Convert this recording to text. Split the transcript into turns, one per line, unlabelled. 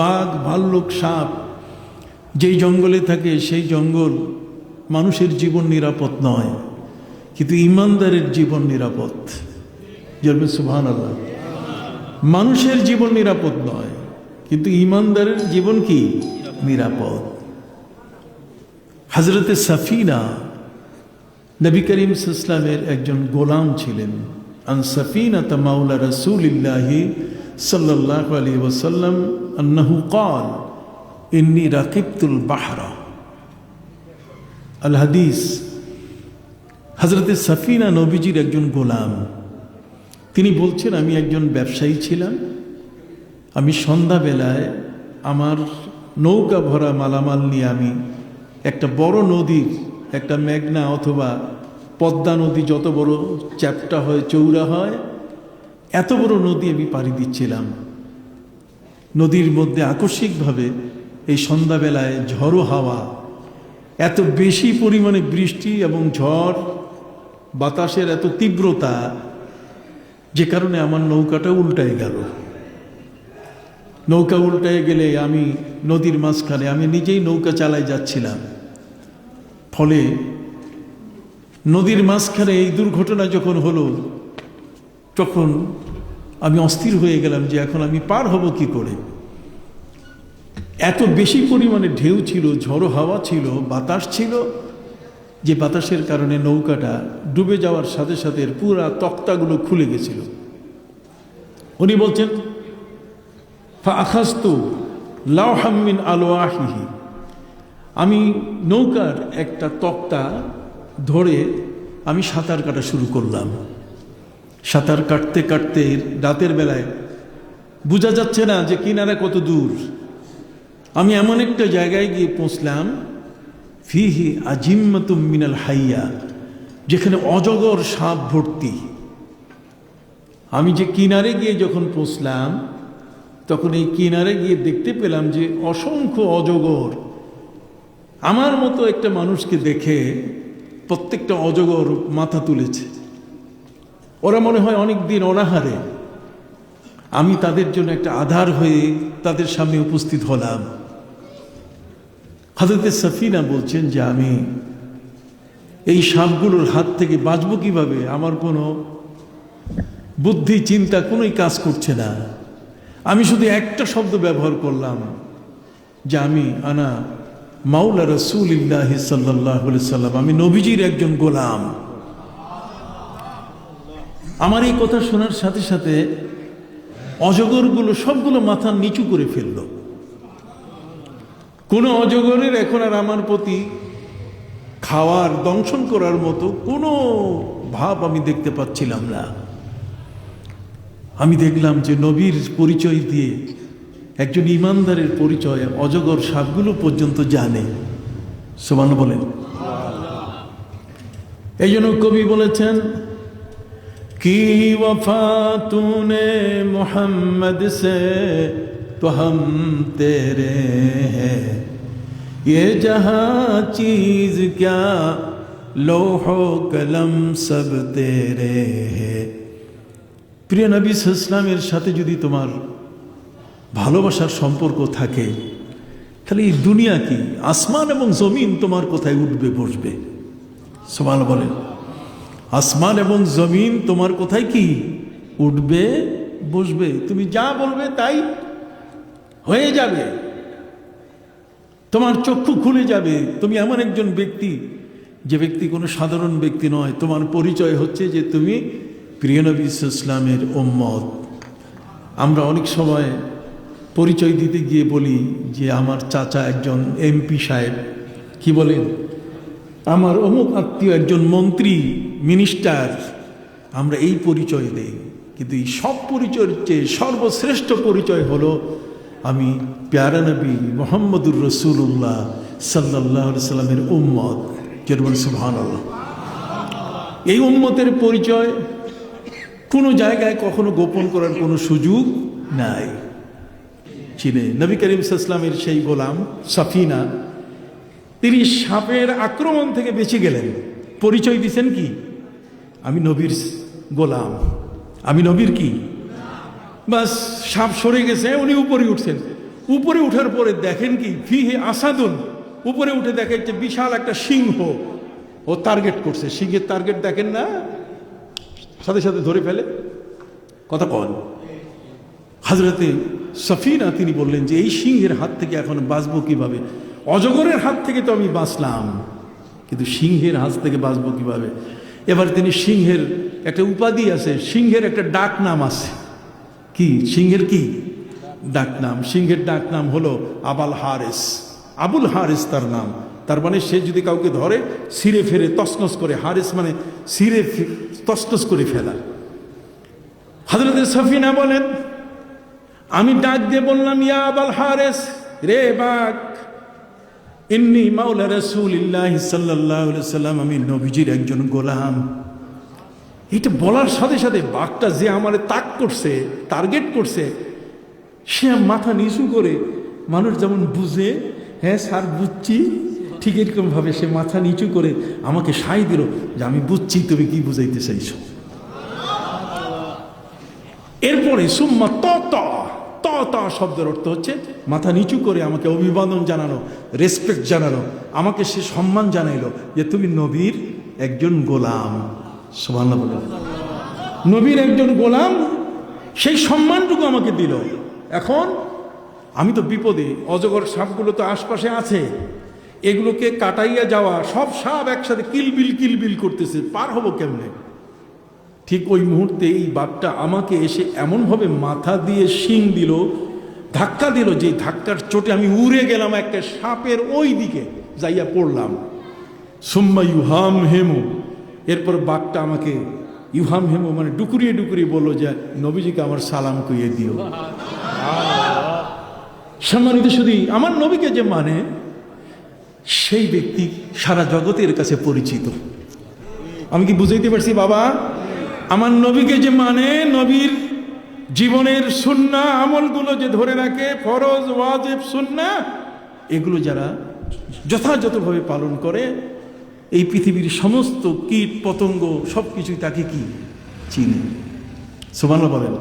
বাঘ, ভাল্লুক, সাপ যেই জঙ্গলে থাকে সেই জঙ্গল মানুষের জীবন নিরাপদ নয়, কিন্তু ইমানদারের জীবন নিরাপদ। সুবহানাল্লাহ। মানুষের জীবন নিরাপদ নয়, কিন্তু ইমানদারের জীবন কি নিরাপদ। হযরতে সাফিনা নবী করিম সাল্লাল্লাহু আলাইহি ওয়াসাল্লামের একজন গোলাম ছিলেন। আন সাফিনাতা মাওলা রাসূলিল্লাহি সাল্লাল্লাহু আলাইহি ওয়াসাল্লাম আন্নাহু ক্বাল ইন্নী রাকিবতুল বাহরা। আল হাদিস। হযরতে সাফিনা নবীজির একজন গোলাম। তিনি বলছেন, আমি একজন ব্যবসায়ী ছিলাম। আমি সন্ধ্যাবেলায় আমার নৌকা ভরা মালামাল নিয়ে আমি একটা বড় নদীর, একটা মেঘনা অথবা পদ্মা নদী যত বড় চ্যাপ্টা হয়, চৌড়া হয়, এত বড় নদী আমি পাড়ি দিচ্ছিলাম। নদীর মধ্যে আকস্মিকভাবে এই সন্ধ্যাবেলায় ঝড়ো হাওয়া, এত বেশি পরিমাণে বৃষ্টি এবং ঝড় বাতাসের এত তীব্রতা, যে কারণে আমার নৌকাটা উল্টায় গেল। নৌকা উল্টায় গেলে আমি নদীর মাঝখানে, আমি নিজেই নৌকা চালায় যাচ্ছিলাম। ফলে নদীর মাঝখানে এই দুর্ঘটনা যখন হলো, তখন আমি অস্থির হয়ে গেলাম যে এখন আমি পার হব কি করে। এত বেশি পরিমাণে ঢেউ ছিল, ঝড়ো হাওয়া ছিল, বাতাস ছিল, যে বাতাসের কারণে নৌকাটা ডুবে যাওয়ার সাথে সাথে পুরা তক্তাগুলো খুলে গেছিল। উনি বলছেন, ফাআখাযতু লাওহাম মিন আলওয়াহিহি, আমি নৌকার একটা তক্তা ধরে আমি সাঁতার কাটা শুরু করলাম। সাঁতার কাটতে কাটতে রাতের বেলায় বোঝা যাচ্ছে না যে কিনারা কত দূর। আমি এমন একটা জায়গায় গিয়ে পৌঁছলাম, ফিহি আজিম্মাতুম মিনাল হাইয়া, যেখানে অজগর সাপ ভর্তি। আমি যে কিনারে গিয়ে যখন পৌঁছলাম, তখন এই কিনারে গিয়ে দেখতে পেলাম যে অসংখ্য অজগর। আমার মতো একটা মানুষকে দেখে প্রত্যেকটা অজগর মাথা তুলেছে। ওরা মনে হয় অনেক দিন অনাহারে। আমি তাদের জন্য একটা আধার হয়ে তাদের সামনে উপস্থিত হলাম। হযরতে সাফিনা বলছেন যে আমি এই সাপগুলোর হাত থেকে বাঁচব কিভাবে, আমার কোনো বুদ্ধি চিন্তা কোনোই কাজ করছে না। আমি শুধু একটা শব্দ ব্যবহার করলাম যে আমি আনা মাওলা রাসূলিল্লাহি সাল্লাল্লাহু আলাইহি ওয়াসাল্লাম, আমি নবীজির একজন গোলাম। আমার এই কথা শোনার সাথে সাথে অজগরগুলো সবগুলো মাথা নিচু করে ফেলল। কোনো অজগরের এখন আর আমার প্রতি খাওয়ার, দংশন করার মতো কোনো ভাব আমি দেখতে পাচ্ছিলাম না। আমি দেখলাম যে নবীর পরিচয় দিয়ে একজন ইমানদারের পরিচয় অজগর সাপগুলো পর্যন্ত জানে। সুবহানাল্লাহ বলেন। এই জন্য কবি বলেছেন, কি ওয়াফা তূনে মুহাম্মদ সে তো হাম তেরে হ্যাঁ, ये जहां चीज क्या लोहो कलम सब तेरे है। প্রিয় নবী সাল্লাল্লাহু আলাইহি ওয়াসাল্লামের সাথে যদি তোমার ভালোবাসার সম্পর্ক থাকে, তাহলে এই দুনিয়া কি, আসমান এবং জমিন তোমার কোথায় উঠবে বসবে। সুবহানাল্লাহ বলেন। আসমান এবং জমিন তোমার কোথায় কি উঠবে বসবে, তুমি যা বলবে তাই হয়ে যাবে। তোমার চক্ষু খুলে যাবে। তুমি এমন একজন ব্যক্তি, যে ব্যক্তি কোনো সাধারণ ব্যক্তি নয়। তোমার পরিচয় হচ্ছে যে তুমি প্রিয় নবী সাল্লাল্লাহু আলাইহি ওয়াসাল্লামের উম্মত। আমরা অনেক সময় পরিচয় দিতে গিয়ে বলি যে আমার চাচা একজন এমপি সাহেব, কি বলেন, আমার অমুক আত্মীয় একজন মন্ত্রী, মিনিস্টার, আমরা এই পরিচয় দেই। কিন্তু এই সব পরিচয়ের চেয়ে সর্বশ্রেষ্ঠ পরিচয় হলো আমি প্যারা নবী মুহাম্মদুর রাসূলুল্লাহ সাল্লাল্লাহু আলাইহি ওয়াসাল্লামের উম্মত। যেরকম সুবহানাল্লাহ। এই উম্মতের পরিচয় কোনো জায়গায় কখনো গোপন করার কোনো সুযোগ নাই। চিনে নবী করিম সাল্লাল্লাহু আলাইহি ওয়াসাল্লামের সেই গোলাম সাফিনা, তিনি সাপের আক্রমণ থেকে বেঁচে গেলেন। পরিচয় দিচ্ছেন কি, আমি নবীর গোলাম, আমি নবীর কি। বাস সাপ সরে গেছে, উনি উপরে উঠছেন। উপরে উঠার পরে দেখেন কি ফিহে আসাদুন, উপরে উঠে দেখে যে বিশাল একটা সিংহ ও টার্গেট করছে। সিংহের টার্গেট দেখেন না, সাথে সাথে ধরে ফেলে। কথা কন। হযরতে সফিনা তিনি বললেন যে এই সিংহের হাত থেকে এখন বাঁচবো কিভাবে? অজগরের হাত থেকে তো আমি বাঁচলাম, কিন্তু সিংহের হাত থেকে বাঁচবো কিভাবে? এবার তিনি সিংহের একটা উপাধি আছে, সিংহের একটা ডাক নাম আছে। কি সিংহের কি ডাক নাম? সিংহের ডাক নাম হলো আবাল হারেস, আবুল হারেস তার নাম। তার মানে সে যদি কাউকে ধরে ছিঁড়ে ফেরে তছনছ করে, হারেস মানে ছিঁড়ে তছনছ করে ফেলা। হযরত সফিনা বলেন আমি ডাক দিয়ে বললাম ইয়া আবাল হারেস, রে বাঘ, ইন্নী মাওলা রাসূলিল্লাহ সাল্লাল্লাহু আলাইহি ওয়াসাল্লাম, আমি নবীজির একজন গোলাম। এটা বলার সাথে সাথে বাঘটা যে আমারে তাক করছে, টার্গেট করছে, সে মাথা নিচু করে, মানুষ যেমন বুঝে হ্যাঁ স্যার বুঝছি, ঠিক এরকম ভাবে সে মাথা নিচু করে আমাকে সায় দিল যে আমি বুঝছি তুমি কি বুঝাইতে চাইছো। এরপরে সুম্মা ত শব্দের অর্থ হচ্ছে মাথা নিচু করে আমাকে অভিবাদন জানানো, রেসপেক্ট জানানো, আমাকে সে সম্মান জানাইলো যে তুমি নবীর একজন গোলাম। সুবহানাল্লাহ বলে, নবীর একজন গোলাম, সেই সম্মানটুকু আমাকে দিল। এখন আমি তো বিপদে, অজগর সাপগুলো তো আশপাশে আছে, এগুলোকে কাটাইয়া যাওয়া, সব সাপ একসাথে কিলবিল করতেছে, পার হবো কেমনে? ঠিক ওই মুহূর্তে এই বাঘটা আমাকে এসে এমনভাবে মাথা দিয়ে শিং দিল, ধাক্কা দিল, যে ধাক্কার চোটে আমি উড়ে গেলাম একটা সাপের ওই দিকে যাইয়া পড়লাম। সুম্মা ইউহাম হেমু, এরপর বাঘটা আমাকে ইউহাম হেমু মানে ডুকুরিয়ে ডুকুরিয়ে বললো যে নবীজিকে আমার সালাম কইয়ে দিও। সম্মানিত শুধু আমার নবীকে যে মানে সেই ব্যক্তি সারা জগতের কাছে পরিচিত। আমি কি বুঝাইতে পারছি বাবা? আমার নবীকে যে মানে, নবীর জীবনের সুন্নাহ আমলগুলো যে ধরে রাখে, ফরজ ওয়াজিব সুন্নাহ, এগুলো যারা যথাযথভাবে পালন করে, এই পৃথিবীর সমস্ত কীট পতঙ্গ সবকিছুই তাকে কি চিনে। সুবহানাল্লাহ বলেন।